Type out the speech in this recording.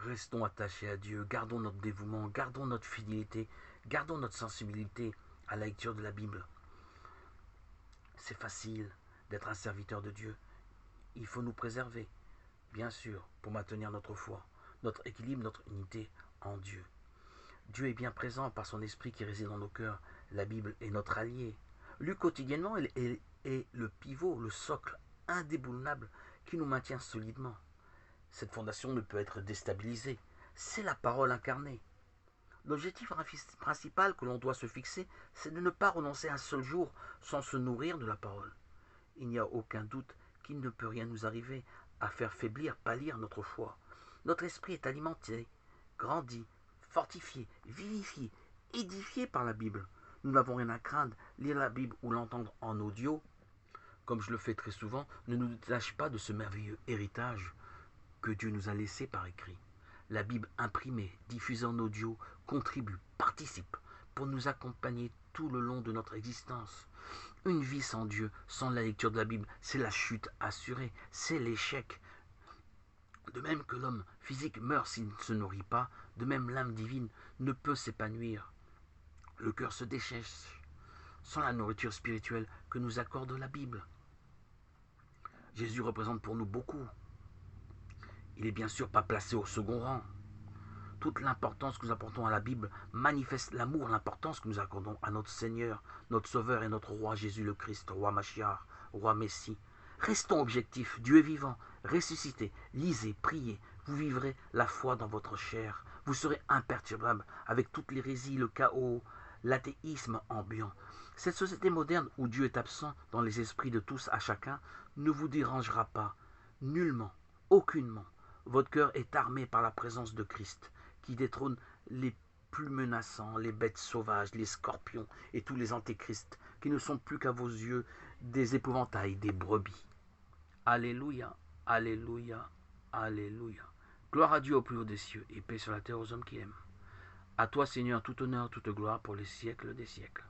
Restons attachés à Dieu, gardons notre dévouement, gardons notre fidélité, gardons notre sensibilité à la lecture de la Bible. C'est facile d'être un serviteur de Dieu. Il faut nous préserver, bien sûr, pour maintenir notre foi, notre équilibre, notre unité en Dieu. Dieu est bien présent par son esprit qui réside dans nos cœurs. La Bible est notre allié. Lue quotidiennement, elle est le pivot, le socle indéboulonnable qui nous maintient solidement. Cette fondation ne peut être déstabilisée. C'est la parole incarnée. L'objectif principal que l'on doit se fixer, c'est de ne pas renoncer un seul jour sans se nourrir de la parole. Il n'y a aucun doute qu'il ne peut rien nous arriver à faire faiblir, pâlir notre foi. Notre esprit est alimenté, grandi, fortifié, vivifié, édifié par la Bible. Nous n'avons rien à craindre. Lire la Bible ou l'entendre en audio, comme je le fais très souvent, ne nous détache pas de ce merveilleux héritage que Dieu nous a laissé par écrit. La Bible imprimée, diffusée en audio, contribue, participe pour nous accompagner tout le long de notre existence. Une vie sans Dieu, sans la lecture de la Bible, c'est la chute assurée, c'est l'échec. De même que l'homme physique meurt s'il ne se nourrit pas, de même l'âme divine ne peut s'épanouir. Le cœur se déchèche sans la nourriture spirituelle que nous accorde la Bible. Jésus représente pour nous beaucoup. Il n'est bien sûr pas placé au second rang. Toute l'importance que nous apportons à la Bible manifeste l'amour, l'importance que nous accordons à notre Seigneur, notre Sauveur et notre Roi Jésus le Christ, Roi Machiar, Roi Messie. Restons objectifs, Dieu est vivant, ressuscité, lisez, priez, vous vivrez la foi dans votre chair, vous serez imperturbable avec toute l'hérésie, le chaos, l'athéisme ambiant. Cette société moderne où Dieu est absent dans les esprits de tous à chacun ne vous dérangera pas, nullement, aucunement. Votre cœur est armé par la présence de Christ, qui détrône les plus menaçants, les bêtes sauvages, les scorpions et tous les antéchrists, qui ne sont plus qu'à vos yeux des épouvantails, des brebis. Alléluia, alléluia, alléluia. Gloire à Dieu au plus haut des cieux, et paix sur la terre aux hommes qui aiment. À toi, Seigneur, tout honneur, toute gloire pour les siècles des siècles.